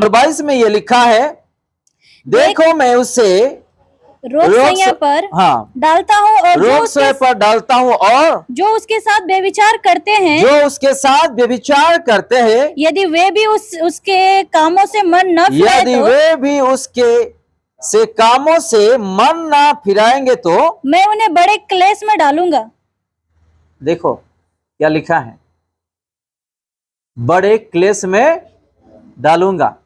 22 में ये लिखा है, देखो मैं उसे रोग पर हाँ डालता हूँ और रोग से पर डालता हूँ, और जो उसके साथ व्यभिचार करते हैं, जो उसके साथ व्यभिचार करते हैं, यदि वे भी उसके कामों से मन न फिराए यदि तो वे भी उसके से कामों से मन ना फिराएंगे तो मैं उन्हें बड़े क्लेश में डालूंगा। देखो क्या लिखा है, बड़े क्लेश में डालूंगा।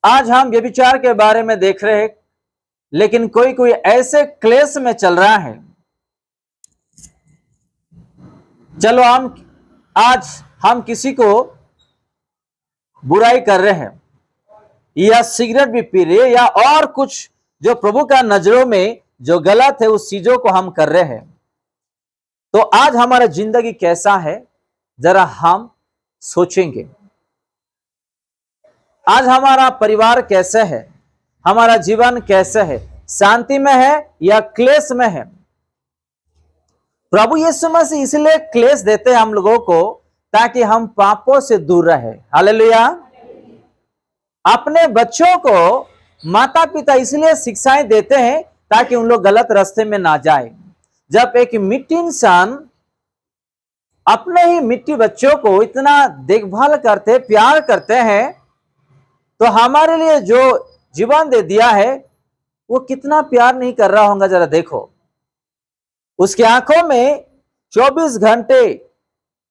आज हम व्यभिचार के बारे में देख रहे हैं, लेकिन कोई कोई ऐसे क्लेश में चल रहा है। चलो आज हम किसी को बुराई कर रहे हैं, या सिगरेट भी पी रहे, या और कुछ जो प्रभु का नजरों में जो गलत है उस चीजों को हम कर रहे हैं, तो आज हमारा जिंदगी कैसा है जरा हम सोचेंगे। आज हमारा परिवार कैसे है, हमारा जीवन कैसे है, शांति में है या क्लेश में है। प्रभु यीशु मसीह इसलिए क्लेश देते हैं हम लोगों को ताकि हम पापों से दूर रहे। हालेलुया। अपने बच्चों को माता पिता इसलिए शिक्षाएं देते हैं ताकि उन लोग गलत रास्ते में ना जाए। जब एक मिट्टी इंसान अपने ही मिट्टी बच्चों को इतना देखभाल करते, प्यार करते हैं, तो हमारे लिए जो जीवन दे दिया है वो कितना प्यार नहीं कर रहा होगा जरा देखो। उसकी आंखों में 24 घंटे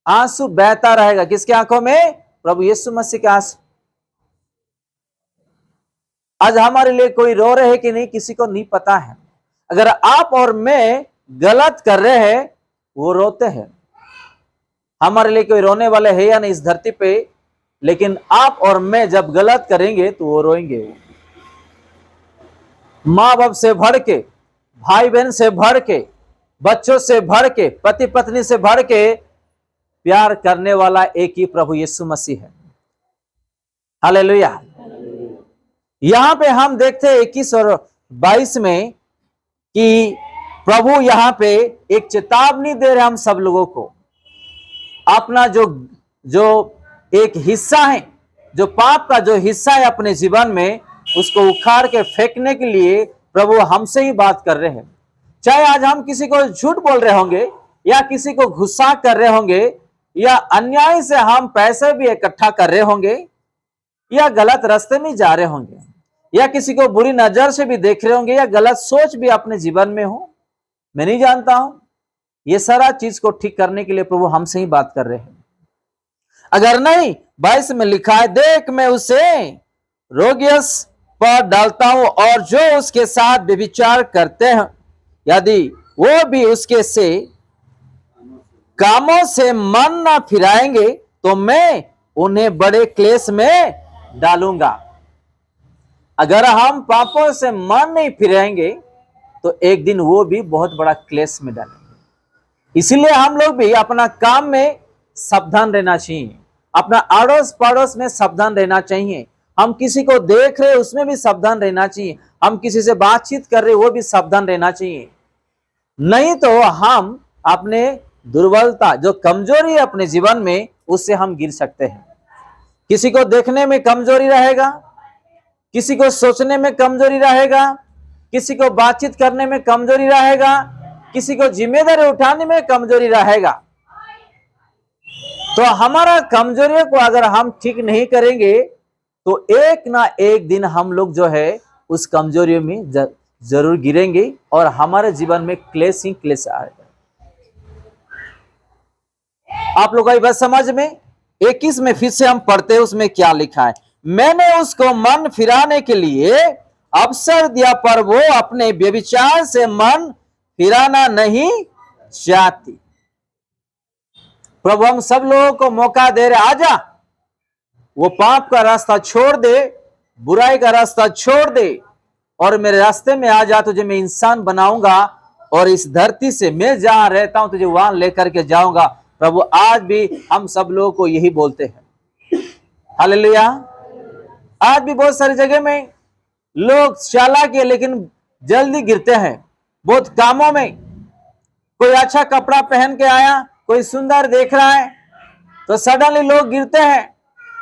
आंसू बहता रहेगा। किसकी आंखों में? प्रभु यीशु मसीह के आंसू। आज हमारे लिए कोई रो रहे कि नहीं किसी को नहीं पता है। अगर आप और मैं गलत कर रहे हैं वो रोते हैं। हमारे लिए कोई रोने वाले है या नहीं इस धरती पे, लेकिन आप और मैं जब गलत करेंगे तो वो रोएंगे। माँ बाप से भर के, भाई बहन से भर के, बच्चों से भर के, पति पत्नी से भर के प्यार करने वाला एक ही प्रभु यीशु मसीह है। हालेलुया। यहां पे हम देखते हैं 21 और 22 में कि प्रभु यहां पे एक चेतावनी दे रहे हम सब लोगों को। अपना जो एक हिस्सा है, जो पाप का जो हिस्सा है अपने जीवन में, उसको उखाड़ के फेंकने के लिए प्रभु हमसे ही बात कर रहे हैं। चाहे आज हम किसी को झूठ बोल रहे होंगे, या किसी को गुस्सा कर रहे होंगे, या अन्याय से हम पैसे भी इकट्ठा कर रहे होंगे, या गलत रास्ते में जा रहे होंगे, या किसी को बुरी नजर से भी देख रहे होंगे, या गलत सोच भी अपने जीवन में हो, मैं नहीं जानता हूं। ये सारा चीज को ठीक करने के लिए प्रभु हमसे ही बात कर रहे हैं। अगर नहीं, 22 में लिखा है, देख मैं उसे रोगियस पर डालता हूं, और जो उसके साथ व्यभिचार करते हैं, यदि वो भी उसके से कामों से मन ना फिराएंगे तो मैं उन्हें बड़े क्लेश में डालूंगा। अगर हम पापों से मन नहीं फिराएंगे तो एक दिन वो भी बहुत बड़ा क्लेश में डालेंगे। इसलिए हम लोग भी अपना काम में सावधान रहना चाहिए, अपना अड़ोस पड़ोस में सावधान रहना चाहिए। हम किसी को देख रहे उसमें भी सावधान रहना चाहिए, हम किसी से बातचीत कर रहे वो भी सावधान रहना चाहिए। नहीं तो हम अपने दुर्बलता, जो कमजोरी है अपने जीवन में, उससे हम गिर सकते हैं। किसी को देखने में कमजोरी रहेगा, किसी को सोचने में कमजोरी रहेगा, किसी को बातचीत करने में कमजोरी रहेगा, किसी को जिम्मेदारी उठाने में कमजोरी रहेगा। तो हमारा कमजोरियों को अगर हम ठीक नहीं करेंगे तो एक ना एक दिन हम लोग जो है उस कमजोरियों में जरूर गिरेंगे, और हमारे जीवन में क्लेश ही क्लेश आएगा। आप लोग आई बात समझ में? 21 में फिर से हम पढ़ते हैं, उसमें क्या लिखा है, मैंने उसको मन फिराने के लिए अवसर दिया, पर वो अपने व्यभिचार से मन फिराना नहीं चाहती। प्रभु हम सब लोगों को मौका दे रहे, आजा वो पाप का रास्ता छोड़ दे, बुराई का रास्ता छोड़ दे, और मेरे रास्ते में आ जा। तुझे मैं इंसान बनाऊंगा, और इस धरती से मैं जहां रहता हूं तुझे वहां लेकर के जाऊंगा। प्रभु आज भी हम सब लोगों को यही बोलते हैं। हालेलुया। आज भी बहुत सारी जगह में लोग चालाक है लेकिन जल्दी गिरते हैं बहुत कामों में। कोई अच्छा कपड़ा पहन के आया, कोई सुंदर देख रहा है तो सडनली लोग गिरते हैं।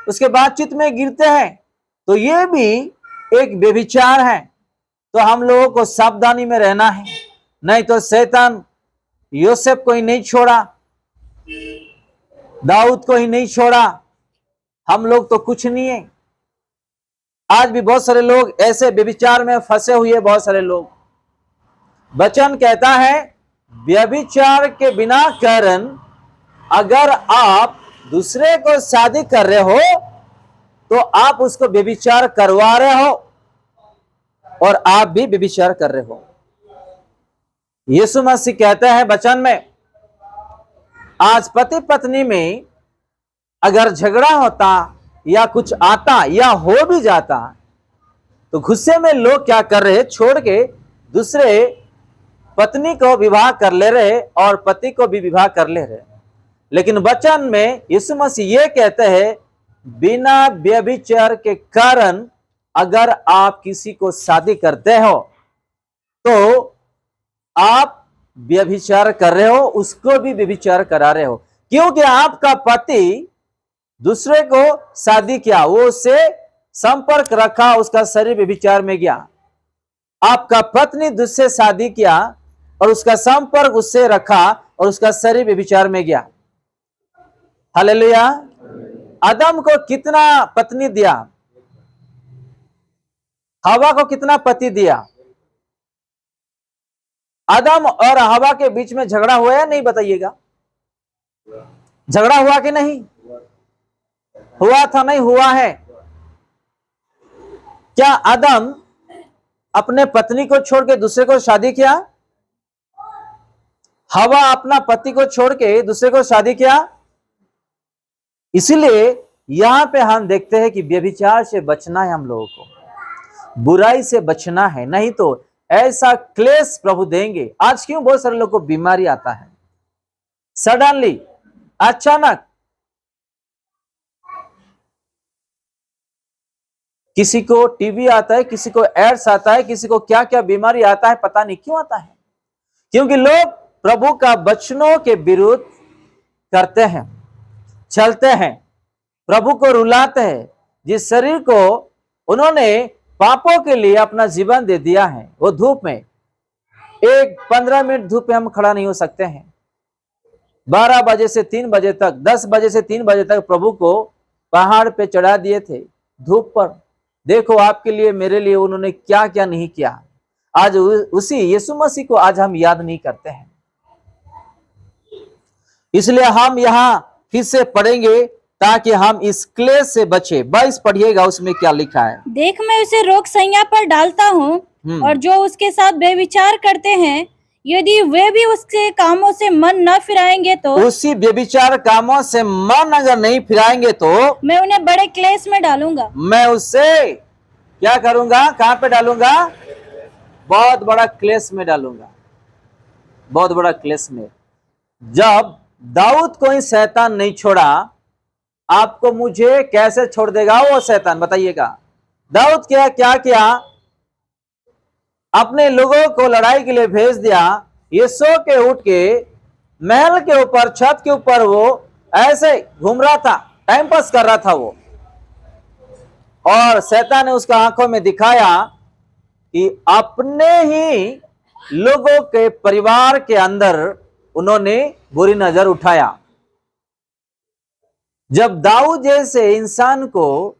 उसके बातचीत में गिरते हैं, तो ये भी एक व्यभिचार है। तो हम लोगों को सावधानी में रहना है, नहीं तो शैतान यूसुफ को ही नहीं छोड़ा, दाऊद को ही नहीं छोड़ा, हम लोग तो कुछ नहीं है। आज भी बहुत सारे लोग ऐसे व्यभिचार में फंसे हुए, बहुत सारे लोग। वचन कहता है व्यभिचार के बिना कारण अगर आप दूसरे को शादी कर रहे हो तो आप उसको व्यभिचार करवा रहे हो और आप भी व्यभिचार कर रहे हो। यीशु मसीह कहते हैं वचन में, आज पति पत्नी में अगर झगड़ा होता या कुछ आता या हो भी जाता तो गुस्से में लोग क्या कर रहे, छोड़ के दूसरे पत्नी को विवाह कर ले रहे और पति को भी विवाह कर ले रहे। लेकिन वचन में यीशु मसीह ये कहते हैं बिना व्यभिचार के कारण अगर आप किसी को शादी करते हो तो आप व्यभिचार कर रहे हो, उसको भी व्यभिचार करा रहे हो, क्योंकि आपका पति दूसरे को शादी किया, वो उससे संपर्क रखा, उसका शरीर व्यभिचार में गया। आपका पत्नी दूसरे शादी किया और उसका संपर्क उससे रखा और उसका शरीर व्यभिचार में गया। हालेलुया। आदम को कितना पत्नी दिया, हवा को कितना पति दिया? आदम और हवा के बीच में झगड़ा हुआ या नहीं, बताइएगा? झगड़ा हुआ कि नहीं हुआ था? नहीं हुआ है। क्या आदम अपने पत्नी को छोड़ के दूसरे को शादी किया? हवा अपना पति को छोड़ के दूसरे को शादी किया? इसीलिए यहां पे हम देखते हैं कि व्यभिचार से बचना है, हम लोगों को बुराई से बचना है, नहीं तो ऐसा क्लेश प्रभु देंगे। आज क्यों बहुत सारे लोगों को बीमारी आता है सडनली, अचानक? किसी को टीबी आता है, किसी को एड्स आता है, किसी को क्या क्या बीमारी आता है, पता नहीं क्यों आता है। क्योंकि लोग प्रभु का वचनों के विरुद्ध करते हैं, चलते हैं, प्रभु को रुलाते हैं। जिस शरीर को उन्होंने पापों के लिए अपना जीवन दे दिया है, वो धूप में 15 मिनट धूप में हम खड़ा नहीं हो सकते हैं। 12 बजे से 3 बजे तक, 10 बजे से 3 बजे तक प्रभु को पहाड़ पे चढ़ा दिए थे धूप पर। देखो आपके लिए, मेरे लिए उन्होंने क्या क्या नहीं किया। आज उसी यीशु मसीह को आज हम याद नहीं करते हैं। इसलिए हम यहां फिर से पढ़ेंगे ताकि हम इस क्लेश से बचे। 22 पढ़िएगा, उसमें क्या लिखा है? देख मैं उसे रोक संज्ञा पर डालता हूँ और जो उसके साथ व्यभिचार करते हैं यदि वे भी उसके कामों से मन न फिराएंगे तो, उसी व्यभिचार कामों से मन अगर नहीं फिराएंगे तो मैं उन्हें बड़े क्लेश में डालूंगा। मैं उससे क्या करूंगा? कहां पे डालूंगा? बहुत बड़ा क्लेश में डालूंगा, बहुत बड़ा क्लेश में। जब दाऊद को ही शैतान नहीं छोड़ा, आपको मुझे कैसे छोड़ देगा वो शैतान, बताइएगा? दाऊद क्या किया? अपने लोगों को लड़ाई के लिए भेज दिया। ये सो के उठ के महल के ऊपर, छत के ऊपर वो ऐसे घूम रहा था, टाइम पास कर रहा था वो। और शैतान ने उसका आंखों में दिखाया कि अपने ही लोगों के परिवार के अंदर उन्होंने बुरी नजर उठाया। जब दाऊद जैसे इंसान को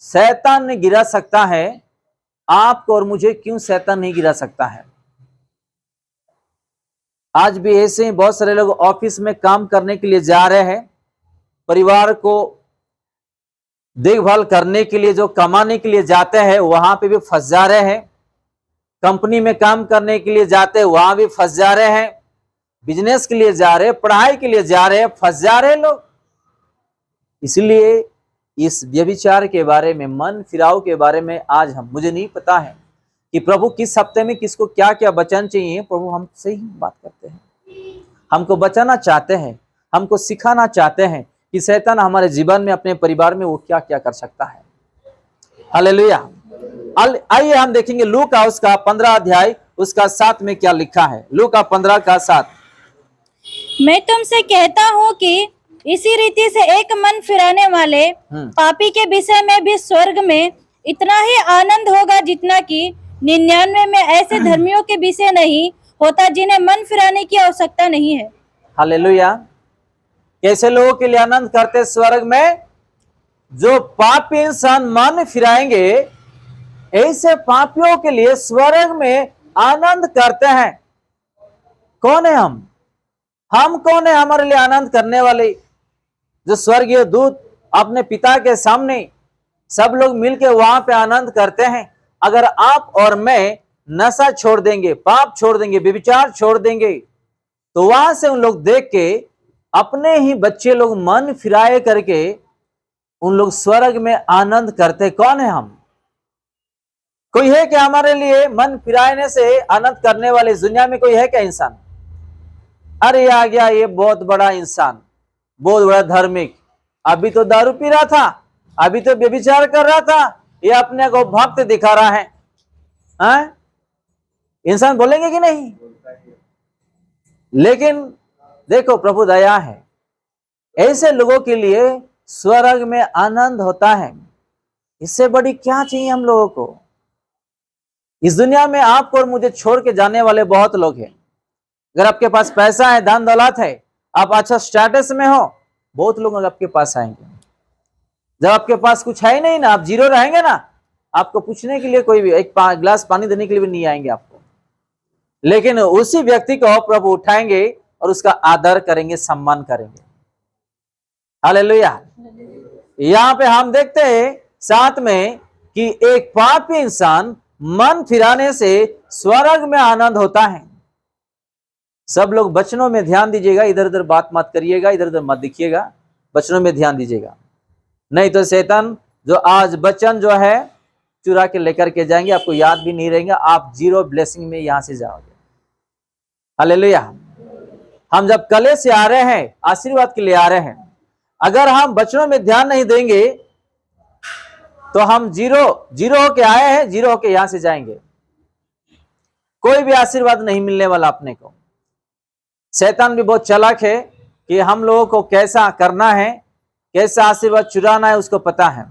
शैतान ने गिरा सकता है, आपको और मुझे क्यों शैतान नहीं गिरा सकता है? आज भी ऐसे ही बहुत सारे लोग ऑफिस में काम करने के लिए जा रहे हैं, परिवार को देखभाल करने के लिए जो कमाने के लिए जाते हैं वहां पे भी फंस जा रहे हैं। कंपनी में काम करने के लिए जाते हैं, वहां भी फंस जा रहे हैं। बिजनेस के लिए जा रहे हैं, पढ़ाई के लिए जा रहे हैं, फंस जा रहे हैं लोग। इसलिए इस व्यभिचार के बारे में, मन फिराव के बारे में आज मुझे नहीं पता है कि प्रभु किस हफ्ते में किसको क्या क्या वचन चाहिए। प्रभु हमसे ही बात करते हैं, हमको बचाना चाहते हैं, हमको सिखाना चाहते हैं कि शैतान हमारे जीवन में, अपने परिवार में वो क्या क्या कर सकता है। हालेलुया। आइए हम देखेंगे लूका उसका 15 अध्याय उसका 7 में क्या लिखा है। लूका 15 का 7। मैं तुमसे कहता हूँ कि इसी रीति से एक मन फिराने वाले पापी के विषय में भी स्वर्ग में इतना ही आनंद होगा जितना कि 99 में ऐसे धर्मियों के विषय नहीं होता जिन्हें मन फिराने की आवश्यकता नहीं है। हालेलुया। कैसे लोगों के लिए आनंद करते स्वर्ग में? जो पापी इंसान मन फिराएंगे, ऐसे पापियों के लिए स्वर्ग में आनंद करते हैं। कौन है हम कौन है हमारे लिए आनंद करने वाले? जो स्वर्गीय दूत अपने पिता के सामने सब लोग मिलकर वहां पे आनंद करते हैं। अगर आप और मैं नशा छोड़ देंगे, पाप छोड़ देंगे, व्यभिचार छोड़ देंगे, तो वहां से उन लोग देख के अपने ही बच्चे लोग मन फिराए करके उन लोग स्वर्ग में आनंद करते। कौन है हम? कोई है क्या हमारे लिए मन फिराने से आनंद करने वाले? इस दुनिया में कोई है क्या इंसान? अरे आ गया ये बहुत बड़ा इंसान, बहुत बड़ा धार्मिक, अभी तो दारू पी रहा था, अभी तो व्यभिचार कर रहा था, ये अपने को भक्त दिखा रहा है। हाँ? इंसान बोलेंगे कि नहीं? लेकिन देखो प्रभु दया है, ऐसे लोगों के लिए स्वर्ग में आनंद होता है। इससे बड़ी क्या चाहिए हम लोगों को? इस दुनिया में आपको और मुझे छोड़ के जाने वाले बहुत लोग हैं। अगर आपके पास पैसा है, धन दौलत है, आप अच्छा स्टेटस में हो, बहुत लोग आपके पास आएंगे। जब आपके पास कुछ है ही नहीं ना, आप जीरो रहेंगे ना, आपको पूछने के लिए कोई भी एक गिलास पानी देने के लिए भी नहीं आएंगे आपको। लेकिन उसी व्यक्ति को प्रभु उठाएंगे और उसका आदर करेंगे, सम्मान करेंगे। हालेलुया। यहां पे हम देखते हैं साथ में कि एक पापी इंसान मन फिराने से स्वर्ग में आनंद होता है। सब लोग वचनों में ध्यान दीजिएगा, इधर उधर बात मत करिएगा, इधर उधर मत दिखिएगा, वचनों में ध्यान दीजिएगा। नहीं तो शैतान जो आज वचन जो है चुरा के लेकर के जाएंगे, आपको याद भी नहीं रहेगा, आप जीरो ब्लेसिंग में यहां से जाओगे। हालेलुया। हम जब कले से आ रहे हैं, आशीर्वाद के लिए आ रहे हैं, अगर हम वचनों में ध्यान नहीं देंगे तो हम जीरो होके आए हैं, जीरो होके यहां से जाएंगे। कोई भी आशीर्वाद नहीं मिलने वाला अपने को। शैतान भी बहुत चालाक है कि हम लोगों को कैसा करना है, कैसा आशीर्वाद चुराना है, उसको पता है।